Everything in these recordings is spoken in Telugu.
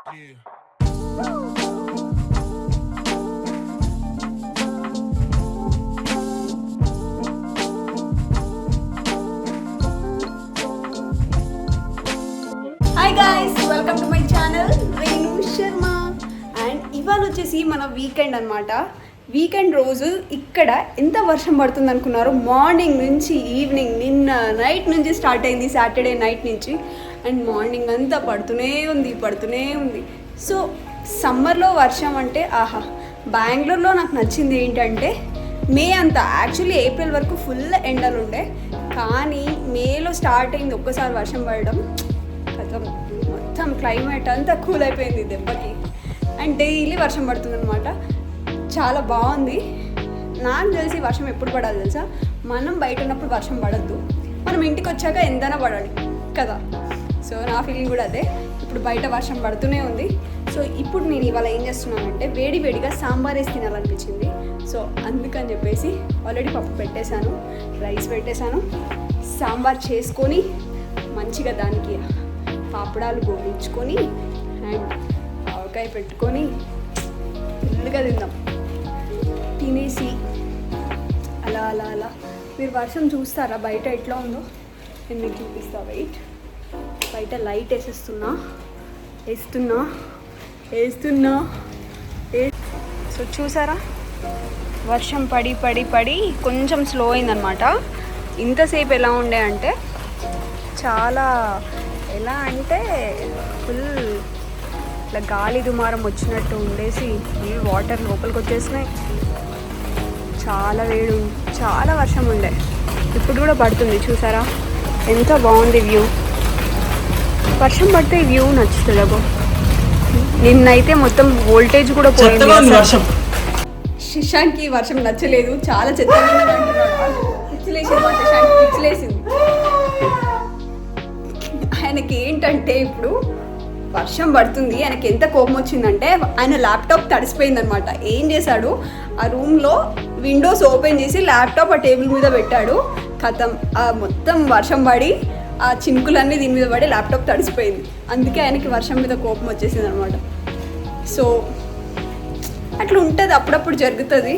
Hi guys, welcome to my channel Renu Sharma. And ఇవాళ వచ్చేసి మన వీకెండ్ అనమాట. వీకెండ్ రోజు ఇక్కడ ఎంత వర్షం పడుతుంది అనుకున్నారు? మార్నింగ్ నుంచి ఈవినింగ్, నిన్న నైట్ నుంచి స్టార్ట్ అయింది, సాటర్డే నైట్ నుంచి. అండ్ మార్నింగ్ అంతా పడుతూనే ఉంది. సో సమ్మర్లో వర్షం అంటే ఆహా. బెంగళూరులో నాకు నచ్చింది ఏంటంటే మే అంతా, యాక్చువల్లీ ఏప్రిల్ వరకు ఫుల్ ఎండలు ఉండే, కానీ మేలో స్టార్ట్ అయింది ఒక్కసారి వర్షం పడడం. మొత్తం క్లైమేట్ అంతా కూల్ అయిపోయింది దెబ్బకి. అండ్ డైలీ వర్షం పడుతుంది అనమాట. చాలా బాగుంది. నాకు తెలిసి వర్షం ఎప్పుడు పడాలి తెలుసా? మనం బయట ఉన్నప్పుడు వర్షం పడద్దు, మనం ఇంటికి వచ్చాక ఎంతైనా పడాలి కదా. సో నా ఫీలింగ్ కూడా అదే. ఇప్పుడు బయట వర్షం పడుతూనే ఉంది. సో ఇప్పుడు నేను ఇవాళ ఏం చేస్తున్నానంటే వేడిగా సాంబార్ వేసి తినాలనిపించింది. సో అందుకని చెప్పేసి ఆల్రెడీ పప్పు పెట్టేశాను, రైస్ పెట్టేశాను. సాంబార్ చేసుకొని మంచిగా దానికి పాపడాలు గోలించుకొని అండ్ ఆవకాయ పెట్టుకొని ఫుల్గా తిందాం. తినేసి అలా మీరు వర్షం చూస్తారా బయట ఎట్లా ఉందో? నేను మీకు చూపిస్తా. వెయిట్, బయట లైట్ వేస్తున్నా. సో చూసారా, వర్షం పడి కొంచెం స్లో అయిందనమాట. ఇంతసేపు ఎలా ఉండే అంటే చాలా, ఎలా అంటే ఫుల్ ఇట్లా గాలి దుమారం వచ్చినట్టు ఉండేసి ఫుల్ వాటర్ లోపలికి వచ్చేసినాయి. చాలా వేడి, చాలా వర్షం ఉండే. ఇప్పుడు కూడా పడుతుంది. చూసారా ఎంత బాగుంది వ్యూ. వర్షం పడితే ఈ వ్యూ నచ్చుతుంది. అగో నిన్నైతే మొత్తం వోల్టేజ్ కూడా పోయింది. శశాంక్కి వర్షం నచ్చలేదు, చాలా చెత్తగా అంటున్నాడు. పిచ్చిలేసింది. ఆయనకి ఏంటంటే ఇప్పుడు వర్షం పడుతుంది, ఆయనకి ఎంత కోపం వచ్చిందంటే ఆయన ల్యాప్టాప్ తడిసిపోయిందనమాట. ఏం చేశాడు, ఆ రూమ్లో విండోస్ ఓపెన్ చేసి ల్యాప్టాప్ ఆ టేబుల్ మీద పెట్టాడు. ఖతం, ఆ మొత్తం వర్షం పడి ఆ చినుకులన్నీ దీని మీద పడి ల్యాప్టాప్ తడిసిపోయింది. అందుకే ఆయనకి వర్షం మీద కోపం వచ్చేసింది అనమాట. సో అట్లా ఉంటుంది, అప్పుడప్పుడు జరుగుతుంది.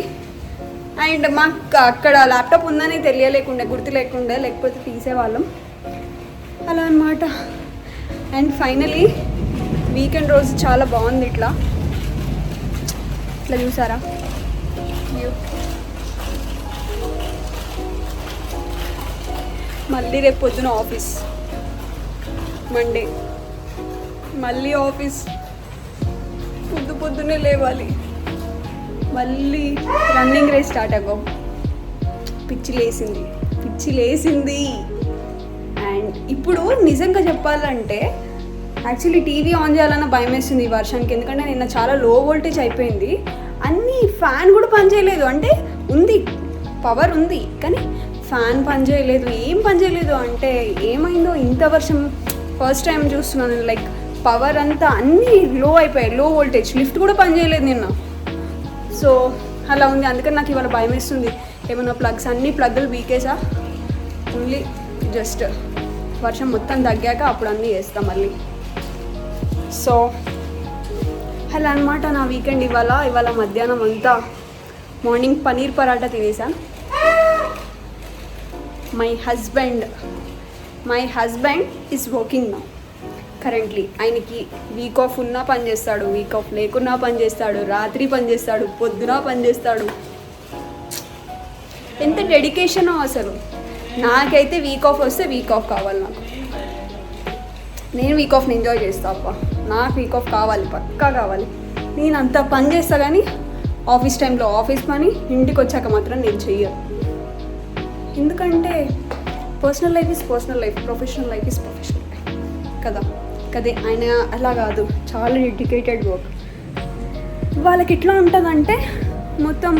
అండ్ మాకు అక్కడ ల్యాప్టాప్ ఉందని గుర్తు లేకుండా, లేకపోతే తీసేవాళ్ళం అలా అన్నమాట. అండ్ ఫైనలీ వీకెండ్ రోజు చాలా బాగుంది. ఇట్లా చూసారా వ్యూ. మళ్ళీ రేపు పొద్దున ఆఫీస్, మండే మళ్ళీ ఆఫీస్. పొద్దున్నే లేవాలి, మళ్ళీ రన్నింగ్ రేస్ స్టార్ట్ అవ్వం. పిచ్చి లేసింది. అండ్ ఇప్పుడు నిజంగా చెప్పాలంటే యాక్చువల్లీ టీవీ ఆన్ చేయాలన్న భయం వేస్తుంది ఈ వర్షానికి. ఎందుకంటే నిన్న చాలా లో వోల్టేజ్ అయిపోయింది. అన్నీ ఫ్యాన్ కూడా పనిచేయలేదు. అంటే ఉంది, పవర్ ఉంది, కానీ ఫ్యాన్ పనిచేయలేదు, ఏం పనిచేయలేదు. అంటే ఏమైందో ఇంత వర్షం ఫస్ట్ టైం చూస్తున్నాను. లైక్ పవర్ అంతా అన్నీ లో అయిపోయాయి, లో వోల్టేజ్. లిఫ్ట్ కూడా పనిచేయలేదు నిన్న. సో అలా ఉంది. అందుకని నాకు ఇవాళ భయం వేస్తుంది. ఏమన్నా అన్ని ప్లగ్లు వీకేసా. ఓన్లీ జస్ట్ వర్షం మొత్తం తగ్గాక అప్పుడు అన్నీ వేస్తాం మళ్ళీ. సో అలా అనమాట నా వీకెండ్. ఇవాళ మధ్యాహ్నం అంతా మార్నింగ్ పనీర్ పరాటా తినేసాను. My husband is working now currently. ఆయనకి వీక్ ఆఫ్ ఉన్నా పని చేస్తాడు, వీక్ ఆఫ్ లేకున్నా పని చేస్తాడు, రాత్రి పని చేస్తాడు, పొద్దున పని చేస్తాడు. ఎంత డెడికేషనో అసలు. నాకైతే వీక్ ఆఫ్ వస్తే వీక్ ఆఫ్ కావాలి. నేను వీక్ ఆఫ్ని ఎంజాయ్ చేస్తా. అప్ప నాకు వీక్ ఆఫ్ కావాలి, పక్కా కావాలి. నేను అంత పని చేస్తా, కానీ ఆఫీస్ టైంలో ఆఫీస్ పని, ఇంటికి వచ్చాక మాత్రం నేను చెయ్యను. ఎందుకంటే personal life is personal life, professional life is professional life కదా. ఆయన అలా కాదు, చాలా డెడికేటెడ్ వర్క్. వాళ్ళకి ఎట్లా ఉంటుందంటే మొత్తం,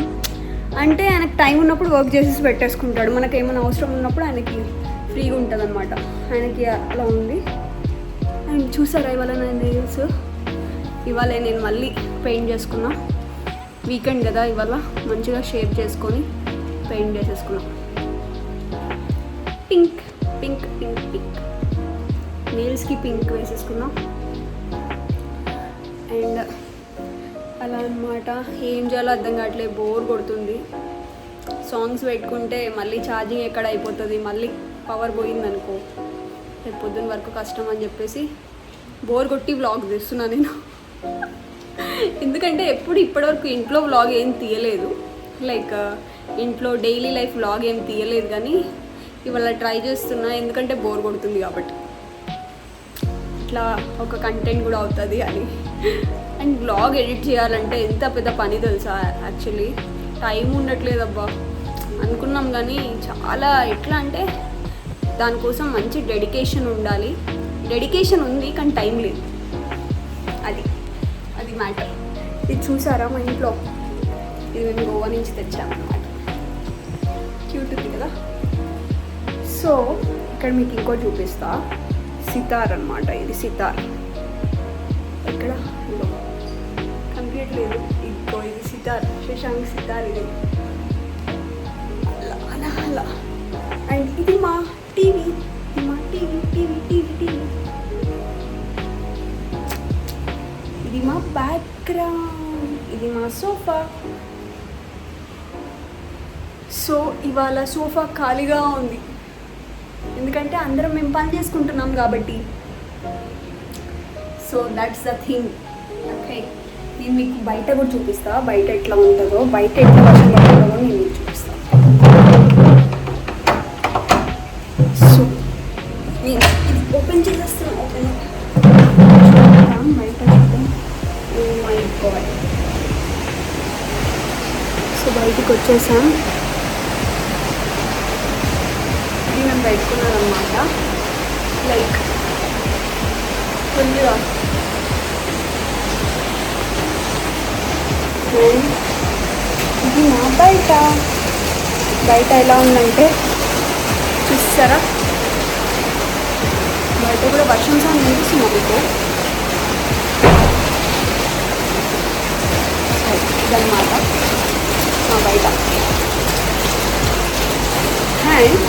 అంటే ఆయనకు టైం ఉన్నప్పుడు వర్క్ చేసేసి పెట్టేసుకుంటాడు. మనకు ఏమైనా అవసరం ఉన్నప్పుడు ఆయనకి ఫ్రీగా ఉంటుంది అనమాట. ఆయనకి అలా ఉంది. అండ్ చూసారా ఇవాళ నా నెయిల్స్? ఇవాళ నేను మళ్ళీ పెయింట్ చేసుకున్నా. వీకెండ్ కదా, ఇవాళ మంచిగా షేప్ చేసుకొని పెయింట్ చేసేసుకున్నా. పింక్ నెయిల్స్కి పింక్ వేసేసుకున్నా. అండ్ అలా అన్నమాట. ఏం చేయాలో అర్థం కావట్లేదు, బోర్ కొడుతుంది. సాంగ్స్ పెట్టుకుంటే మళ్ళీ ఛార్జింగ్ ఎక్కడ అయిపోతుంది, మళ్ళీ పవర్ పోయిందనుకో రేపు పొద్దున్న వరకు కష్టం అని చెప్పేసి బోర్ కొట్టి వ్లాగ్ తీస్తున్నా నేను. ఎందుకంటే ఇప్పటివరకు ఇంట్లో వ్లాగ్ ఏం తీయలేదు, లైక్ ఇంట్లో డైలీ లైఫ్ వ్లాగ్ ఏం తీయలేదు, కానీ ఇవాళ ట్రై చేస్తున్నా ఎందుకంటే బోర్ కొడుతుంది కాబట్టి. ఇట్లా ఒక కంటెంట్ కూడా అవుతుంది అని. అండ్ వ్లాగ్ ఎడిట్ చేయాలంటే ఎంత పెద్ద పని తెలుసా, యాక్చువల్లీ టైం ఉండట్లేదు అబ్బా. అనుకున్నాం కానీ చాలా ఎట్లా అంటే దానికోసం మంచి డెడికేషన్ ఉండాలి. డెడికేషన్ ఉంది కానీ టైం లేదు, అది మ్యాటర్. ఇది చూసారా మా ఇంట్లో, ఇది మేము గోవా నుంచి తెచ్చామన్నమాట. క్యూట్ ఉంది కదా. సో ఇక్కడ మీకు ఇంకో చూపిస్తా, సితార్ అనమాట. ఇది సితార్ ఇక్కడ కంప్లీట్ లేదు, ఇంకో ఇది సితార్, శశాంక్ సితార్ ఇది. అలా అలా. అండ్ ఇది మా టీవీ, ఇది మా బ్యాక్గ్రౌండ్, ఇది మా సోఫా. సో ఇవాళ సోఫా ఖాళీగా ఉంది ఎందుకంటే అందరం మేము పని చేసుకుంటున్నాం కాబట్టి. So that's the thing. Okay, నేను మీకు బయట కూడా చూపిస్తా, బయట ఎట్లా ఉంటుందో, బయట ఎట్లా వర్షం పడుతుందో నేను మీకు చూపిస్తాను. సో నేను ఇది ఓపెన్ చేసేస్తాను. బయట ఓ మై గాడ్. సో బయటికి వచ్చేసాం. ఇది మేము పెట్టుకున్నారనమాట, లైక్ కొద్దిగా. ఇది మా బయట ఎలా ఉందంటే చూస్తారా, బయట కూడా వర్షం సౌండ్ వినిపిస్తుంది మీకు. ఇదన్నమాట మా బయట. అండ్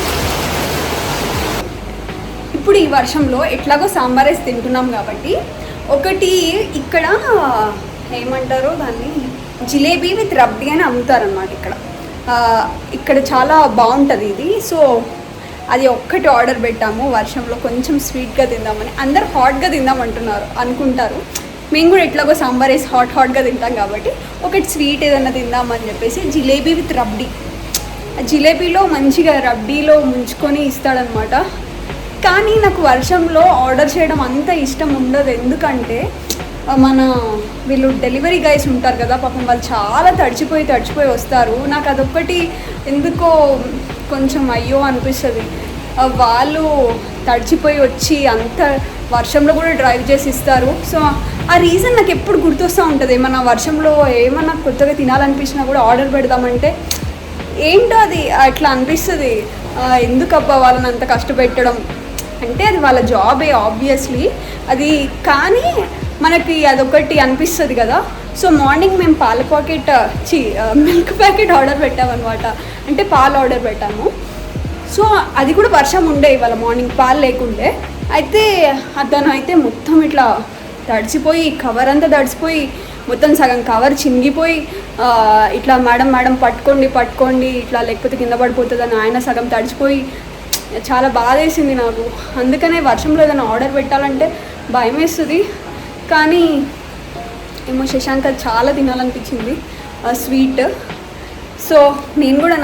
ఇప్పుడు ఈ వర్షంలో ఎట్లాగో సాంబార్ వేసి తింటున్నాం కాబట్టి ఒకటి ఇక్కడ ఏమంటారో దాన్ని, జిలేబీ విత్ రబ్డీ అని అమ్ముతారనమాట ఇక్కడ చాలా బాగుంటుంది ఇది. సో అది ఒక్కటి ఆర్డర్ పెట్టాము, వర్షంలో కొంచెం స్వీట్గా తిందామని. అందరు హాట్గా తిందామంటున్నారు అనుకుంటారు, మేము కూడా ఎట్లాగో సాంబార్ వేసి హాట్గా తింటాం కాబట్టి ఒకటి స్వీట్ ఏదైనా తిందామని చెప్పేసి జిలేబీ విత్ రబ్డీ. జిలేబీలో మంచిగా రబ్డీలో ముంచుకొని ఇస్తాడనమాట. కానీ నాకు వర్షంలో ఆర్డర్ చేయడం అంత ఇష్టం ఉండదు, ఎందుకంటే మన వీళ్ళు డెలివరీ గైస్ ఉంటారు కదా, పాపం వాళ్ళు చాలా తడిచిపోయి వస్తారు. నాకు అదొక్కటి ఎందుకో కొంచెం అయ్యో అనిపిస్తుంది. వాళ్ళు తడిచిపోయి వచ్చి అంత వర్షంలో కూడా డ్రైవ్ చేసి ఇస్తారు. సో ఆ రీజన్ నాకు ఎప్పుడు గుర్తొస్తూ ఉంటుంది. ఏమన్నా వర్షంలో ఏమన్నా కొత్తగా తినాలనిపించినా కూడా ఆర్డర్ పెడదామంటే ఏంటో అది అట్లా అనిపిస్తుంది. ఎందుకబ్బా వాళ్ళని అంత కష్టపెట్టడం, అంటే అది వాళ్ళ జాబే ఆబ్వియస్లీ అది, కానీ మనకి అదొకటి అనిపిస్తుంది కదా. సో మార్నింగ్ మేము పాల ప్యాకెట్ మిల్క్ ప్యాకెట్ ఆర్డర్ పెట్టామన్నమాట, అంటే పాలు ఆర్డర్ పెట్టాము. సో అది కూడా వర్షం ఉండే ఇవాళ మార్నింగ్, పాలు లేకుండే. అయితే అతను అయితే మొత్తం ఇట్లా తడిచిపోయి, కవర్ అంతా తడిచిపోయి, మొత్తం సగం కవర్ చినిగిపోయి ఇట్లా మేడం పట్టుకోండి ఇట్లా లేకపోతే కింద పడిపోతుందని ఆయన సగం తడిచిపోయి చాలా బాధ వేసింది నాకు. అందుకనే వర్షంలో ఏదైనా ఆర్డర్ పెట్టాలంటే భయం వేస్తుంది. కానీ ఏమో శశాంక్ అది చాలా తినాలనిపించింది స్వీట్. సో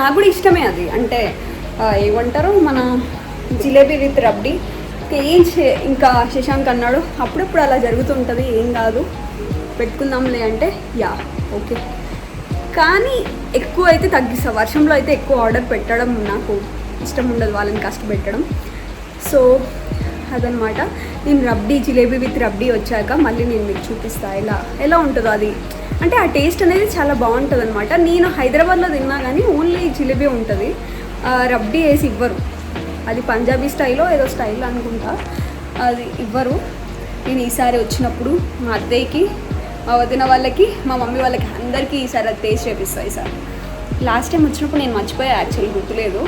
నాకు కూడా ఇష్టమే అది, అంటే ఏమంటారు మన జిలేబీ విత్ రబ్డీ. ఇంకా శశాంక్ అన్నాడు అప్పుడప్పుడు అలా జరుగుతుంటుంది, ఏం కాదు పెట్టుకుందాంలే అంటే యా ఓకే. కానీ ఎక్కువ అయితే తగ్గిస్తా, వర్షంలో అయితే ఎక్కువ ఆర్డర్ పెట్టడం నాకు ఇష్టం ఉండదు, వాళ్ళని కష్టపెట్టడం. సో అదనమాట. నేను జిలేబీ విత్ రబ్డీ వచ్చాక మళ్ళీ నేను మీకు చూపిస్తా ఎలా ఉంటుందో అది. అంటే ఆ టేస్ట్ అనేది చాలా బాగుంటుంది అనమాట. నేను హైదరాబాద్లో తిన్నా కానీ ఓన్లీ జిలేబీ ఉంటుంది, రబ్డీ వేసి ఇవ్వరు. అది పంజాబీ స్టైల్లో ఏదో స్టైల్ అనుకుంటా, అది ఇవ్వరు. నేను ఈసారి వచ్చినప్పుడు మా అత్తయ్యకి, మా వదిన వాళ్ళకి, మా మమ్మీ వాళ్ళకి అందరికీ ఈసారి అది టేస్ట్ చేపిస్తాను. ఈసారి లాస్ట్ టైం వచ్చినప్పుడు నేను మర్చిపోయా, యాక్చువల్లీ గుర్తులేదు.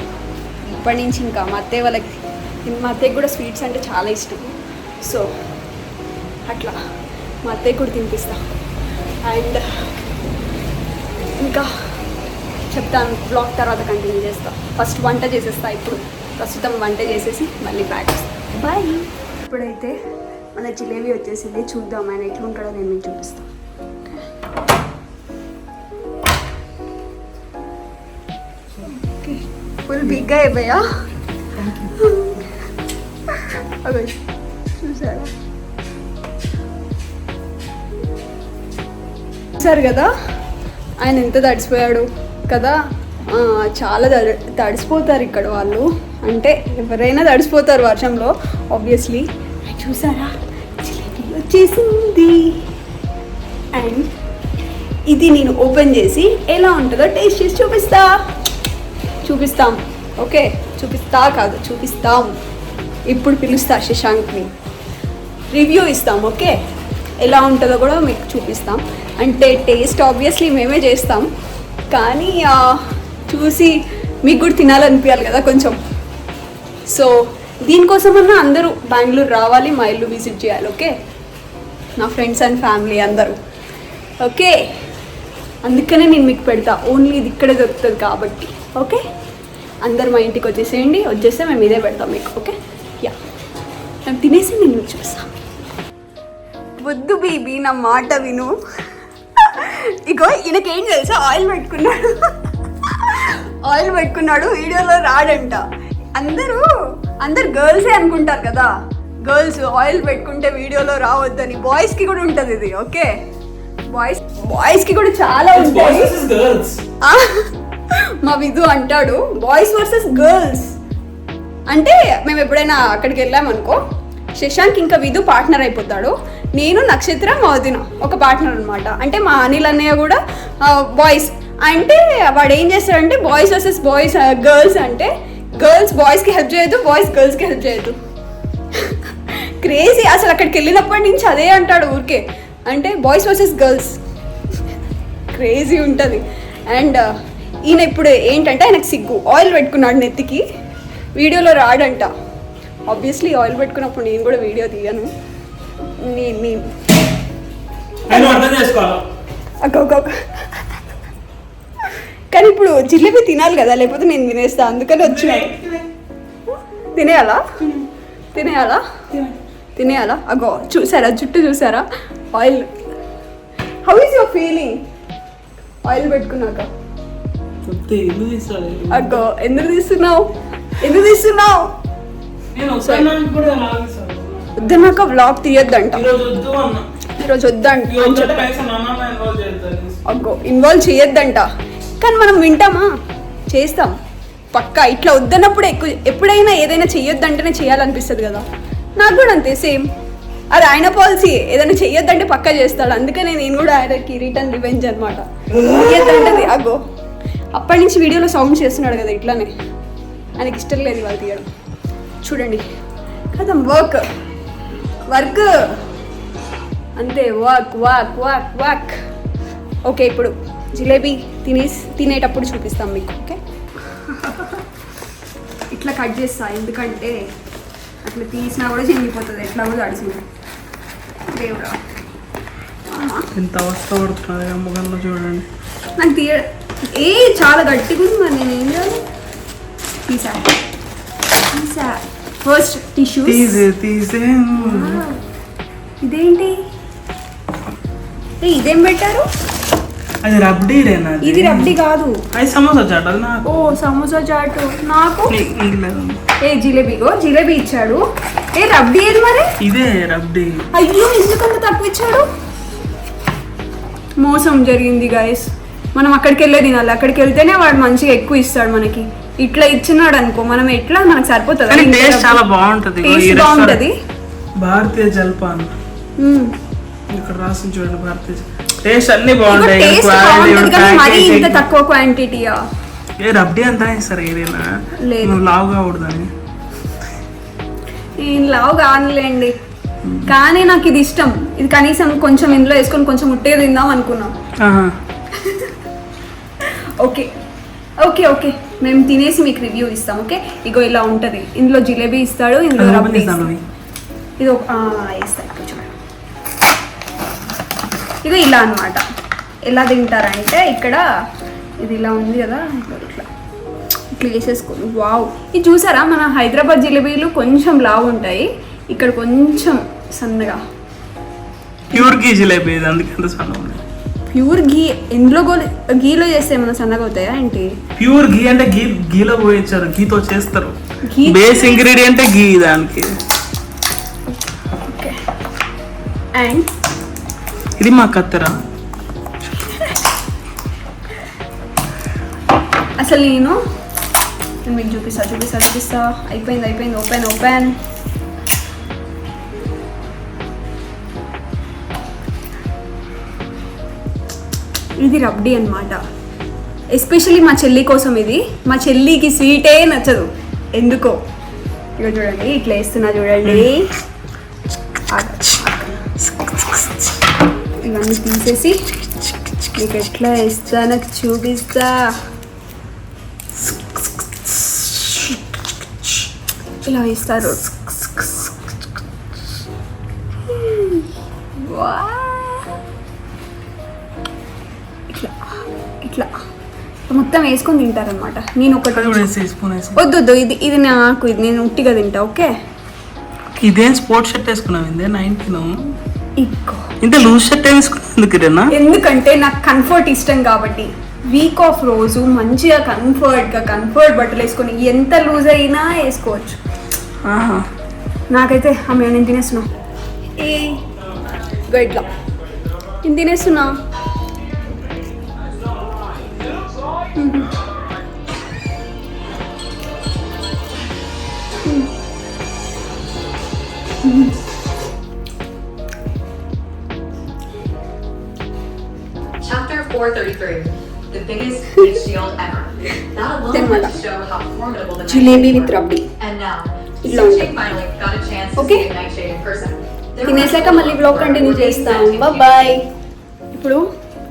ఇప్పటి నుంచి ఇంకా మా అత్తయ్యకి కూడా స్వీట్స్ అంటే చాలా ఇష్టం. సో అట్లా మా అత్తయ్య కూడా తినిపిస్తా. అండ్ ఇంకా చెప్తాను, బ్లాగ్ తర్వాత కంటిన్యూ చేస్తా. ఫస్ట్ వంట చేసేస్తా. ఇప్పుడు ప్రస్తుతం వంట చేసేసి మళ్ళీ బ్యాక్ వస్తాను. బాయ్. ఇప్పుడైతే మన జిలేబీ వచ్చేసింది. చూద్దాం ఆయన ఎట్లుంటాడో నేను మీకు చూపిస్తాను. ఓకే, ఫుల్ బిగ్గా అయిపోయా. అదే చూసారా, చూసారు కదా ఆయన ఎంత తడిసిపోయాడు కదా. చాలా తడిసిపోతారు ఇక్కడ వాళ్ళు, అంటే ఎవరైనా తడిసిపోతారు వర్షంలో ఆబ్వియస్లీ. చూసారా జిలేబీ వచ్చేసింది. అండ్ ఇది నేను ఓపెన్ చేసి ఎలా ఉంటుందో టేస్ట్ చేసి చూపిస్తాం. ఓకే, చూపిస్తాం. ఇప్పుడు పిలుస్తా శశాంక్ని, రివ్యూ ఇస్తాం. ఓకే, ఎలా ఉంటుందో కూడా మీకు చూపిస్తాం. అంటే టేస్ట్ ఆబ్వియస్లీ మేమే చేస్తాం, కానీ చూసి మీకు కూడా తినాలనిపించాలి కదా కొంచెం. సో దీనికోసమన్నా అందరూ బెంగళూరు రావాలి, మా ఇల్లు విజిట్ చేయాలి. ఓకే, నా ఫ్రెండ్స్ అండ్ ఫ్యామిలీ అందరూ. ఓకే, అందుకనే నేను మీకు పెడతా. ఓన్లీ ఇది ఇక్కడే దొరుకుతుంది కాబట్టి. ఓకే, అందరు మా ఇంటికి వచ్చేస్తే మేము ఇదే పెడతాం మీకు. ఓకే, యా, నేను తినేసి నేను మీకు చూస్తాను. వద్దు బేబీ, నా మాట విను. ఇగో ఈయనకేం తెలుసా, ఆయిల్ పెట్టుకున్నాడు, వీడియోలో రాడంట. అందరు గర్ల్సే అనుకుంటారు కదా, గర్ల్స్ ఆయిల్ పెట్టుకుంటే వీడియోలో రావద్దని. బాయ్స్కి కూడా ఉంటుంది ఇది. ఓకే, బాయ్స్కి కూడా చాలా ఉంటాయి. మా విధు అంటాడు బాయ్స్ వర్సెస్ గర్ల్స్ అంటే. మేము ఎప్పుడైనా అక్కడికి వెళ్ళామనుకో, శశాంక్ ఇంకా విధు పార్ట్నర్ అయిపోతాడు, నేను నక్షత్ర మోదిన ఒక పార్ట్నర్ అనమాట. అంటే మా అనిల్ అన్నయ్య కూడా బాయ్స్. అంటే వాడు ఏం చేస్తాడంటే బాయ్స్ వర్సెస్ బాయ్స్ గర్ల్స్ అంటే, గర్ల్స్ బాయ్స్కి హెల్ప్ చేయొద్దు, బాయ్స్ గర్ల్స్కి హెల్ప్ చేయొద్దు. క్రేజీ అసలు. అక్కడికి వెళ్ళినప్పటి నుంచి అదే అంటాడు ఊరికే. అంటే బాయ్స్ వర్సెస్ గర్ల్స్ క్రేజీ ఉంటుంది. అండ్ ఈయన ఇప్పుడు ఏంటంటే ఆయనకు సిగ్గు, ఆయిల్ పెట్టుకున్నాడు నెత్తికి, వీడియోలో రాడంట. ఆబ్వియస్లీ ఆయిల్ పెట్టుకున్నప్పుడు నేను కూడా వీడియో తీయను. కానీ ఇప్పుడు జిలేబీ తినాలి కదా, లేకపోతే నేను తినేస్తా. అందుకని వచ్చినాడు. తినేయాలా. అగో చూసారా జుట్టు, చూసారా oil. How is your feeling oil పెట్టుకున్నాక? అగో ఎందుకు తీస్తున్నావు? వద్దన్నాక వ్లాగ్ తీయొద్దంట ఈరోజు, వద్దంట. అగ్గో ఇన్వాల్వ్ చేయొద్దంట. కానీ మనం వింటామా? చేస్తాం పక్కా. ఇట్లా వద్దన్నప్పుడు ఎప్పుడైనా ఏదైనా చెయ్యొద్దంటేనే చేయాలనిపిస్తుంది కదా. నాకు కూడా అంతే, సేమ్. అది ఆయన పాలసీ. ఏదైనా చెయ్యొద్దంటే పక్కా చేస్తాడు. అందుకనే నేను కూడా ఆయనకి రిటర్న్ రివెంజ్ అనమాట. చెయ్యొద్దంటది. అగ్గో అప్పటి నుంచి వీడియోలో సౌండ్ చేస్తున్నాడు కదా ఇట్లానే. ఆయనకి ఇష్టం లేదు వాళ్ళు తీయడం. చూడండి కదా, వర్క్ అంతే. వర్క్. ఓకే, ఇప్పుడు జిలేబీ తినేటప్పుడు చూపిస్తాం మీకు. ఓకే, ఇట్లా కట్ చేస్తా, ఎందుకంటే అట్లా తీసినా కూడా చెంగిపోతుంది. ఎట్లా కూడా తడిసింది. దేవుడా, ఎంత అవస్థ పడుతున్నది అమ్మగంలో చూడండి. నాకు చాలా గట్టిగా ఉంది. మరి నేను ఏం చేయాలి? తీసా ఫస్ట్ టిష్యూ తీసే. ఇదేంటి? ఇదేం పెట్టారు? అది రబ్డీలేనా? ఇది రబ్డీ కాదు, అది సమోసా చాట్. అది నాకు. ఓ సమోసా చాట్ నాకు. జిలేబీ ఇచ్చాడు. రబ్డీ ఏది మరి? ఇదే రబ్డీ. అయ్యో, ఎందుకంత తక్కువ ఇచ్చాడు? మోసం జరిగింది గైస్. మనం అక్కడికి వెళ్ళే తినాలి. అక్కడికి వెళ్తేనే వాడు మంచిగా ఎక్కువ ఇస్తాడు మనకి. ఇట్లా ఇచ్చినాడు అనుకో, మనం ఎట్లా మనకు సరిపోతుంది. చాలా బాగుంటది. భారతీయ జల్పాన్ ఇక్కడ రాసి చూడండి. భారతీయ టేస్ట్ అన్ని బాగుంటాయి. మరి ఇంత తక్కువ క్వాంటిటీయా? రబ్డీ అంతా ఇస్తారు ఏదైనా. నువ్వు లావు కాకూడదని. నేను లావు కానులేండి, కానీ నాకు ఇది ఇష్టం. ఇది కనీసం కొంచెం ఇందులో వేసుకొని కొంచెం ఉట్టే తిందాం అనుకున్నాం. ఓకే మేము తినేసి మీకు రివ్యూ ఇస్తాం. ఓకే, ఇగో ఇలా ఉంటుంది. ఇందులో జిలేబీ ఇస్తాడు, ఇందులో రబ్డీ. ఇది వేస్తాడు. ఇక ఇలా అన్నమాట. ఎలా తింటారంటే ఇక్కడ ఇది ఇలా ఉంది కదా, ఇట్లా ఇట్లా వేసేసుకోండి. వావ్, ఇది చూసారా మన హైదరాబాద్ జిలేబీలు కొంచెం లావు ఉంటాయి, ఇక్కడ కొంచెం సన్నగా. ప్యూర్ గీ జిలేబీ ఇది, అందుకే అంత సన్నగా ఉంది. ప్యూర్ గీ ఎందులో గీలో చేస్తే ఏమైనా సన్నగా అవుతాయా ఏంటి? ప్యూర్ గీ అంటే గీలో పోయించారు, గీతో చేస్తారు. ఘీ బేస్ ఇంగ్రీడియంట్ గీ దానికి. ఓకే, అండ్ ఇది మా కత్తెర. అసలు నేను మీకు చూపిస్తా. అయిపోయింది. ఓపెన్. ఇది రబ్డీ అన్నమాట. ఎస్పెషల్లీ మా చెల్లి కోసం ఇది. మా చెల్లికి స్వీటే నచ్చదు ఎందుకో. ఇక చూడండి, ఇట్లా వేస్తున్నా చూడండి. ఇవన్నీ తీసేసి మీకు ఎట్లా వేస్తానో చూపిస్తా. ఇలా వేస్తారు. ఇట్లా మొత్తం వేసుకొని తింటారనమాట. నేను ఒకటి వద్దు, ఇది నాకు, ఇది నేను ఉట్టిగా తింటా. ఓకే, ఇదేం స్పోర్ట్స్ షర్ట్ వేసుకున్నావు? 19 ఇక్కో ఇంత లూజ్ షర్ట్ వేసుకున్నా ఎందుకంటే నాకు కంఫర్ట్ ఇష్టం కాబట్టి. వీక్ ఆఫ్ రోజు మంచిగా కంఫర్ట్ బట్టలు వేసుకొని ఎంత లూజ్ అయినా వేసుకోవచ్చు. నాకైతే అమ్మ నేను తినేస్తున్నా. ఇట్లా నేను తినేస్తున్నా. Chapter 433, the biggest face shield ever. That alone would show how formidable the jalebi with rabdi. And now, ఇలా Suchi ఉంటుంది. finally got a chance to Okay. see Nightshade in person. తినేసాక మళ్ళీ బ్లాగ్ కంటిన్యూ చేస్తాం. బాయ్. ఇప్పుడు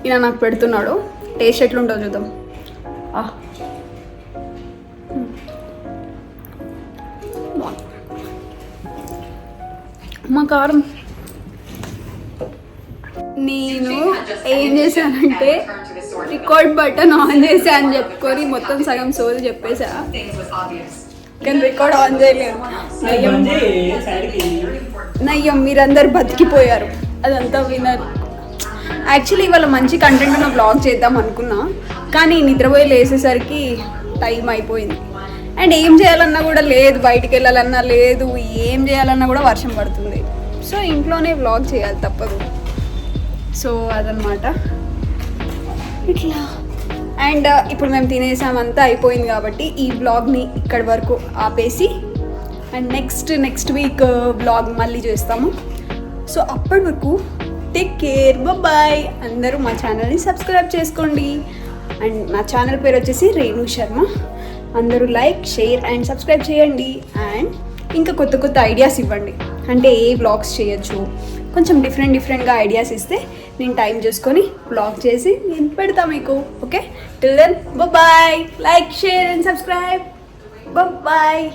ఇలా నాకు పెడుతున్నాడు, టేస్ట్ ఎట్లుంటుందో చూద్దాం. మా కారం. నేను ఏం చేశానంటే రికార్డ్ బటన్ ఆన్ చేసా అని చెప్పుకొని మొత్తం సగం సోది చెప్పేసా, Things was obvious. కానీ రికార్డ్ ఆన్ చేయలేదు. నయ్యం మీరందరు బతికిపోయారు, అదంతా వినరు. యాక్చువల్లీ ఇవాళ మంచి కంటెంట్ ఉన్న బ్లాగ్ చేద్దాం అనుకున్నా, కానీ నిద్రపోయి లేసేసరికి టైం అయిపోయింది. అండ్ ఏం చేయాలన్నా కూడా లేదు, బయటికి వెళ్ళాలన్నా లేదు, ఏం చేయాలన్నా కూడా వర్షం పడుతుంది. సో ఇంట్లోనే వ్లాగ్ చేయాలి, తప్పదు. సో అదనమాట ఇట్లా. అండ్ ఇప్పుడు మేము తినేసామంతా అయిపోయింది కాబట్టి ఈ వ్లాగ్ని ఇక్కడి వరకు ఆపేసి అండ్ నెక్స్ట్ వీక్ వ్లాగ్ మళ్ళీ చేస్తాము. సో అప్పటి వరకు టేక్ కేర్, బాయ్. అందరూ మా ఛానల్ని సబ్స్క్రైబ్ చేసుకోండి. అండ్ నా ఛానల్ పేరు వచ్చేసి రేణు శర్మ. అందరూ లైక్, షేర్ అండ్ సబ్స్క్రైబ్ చేయండి. అండ్ ఇంకా కొత్త ఐడియాస్ ఇవ్వండి, అంటే ఏ వ్లాగ్స్ చేయొచ్చు, కొంచెం డిఫరెంట్గా ఐడియాస్ ఇస్తే నేను టైం చేసుకొని వ్లాగ్ చేసి నేను పెడతా మీకు. Okay, till then bye. Like, share and subscribe. Bye.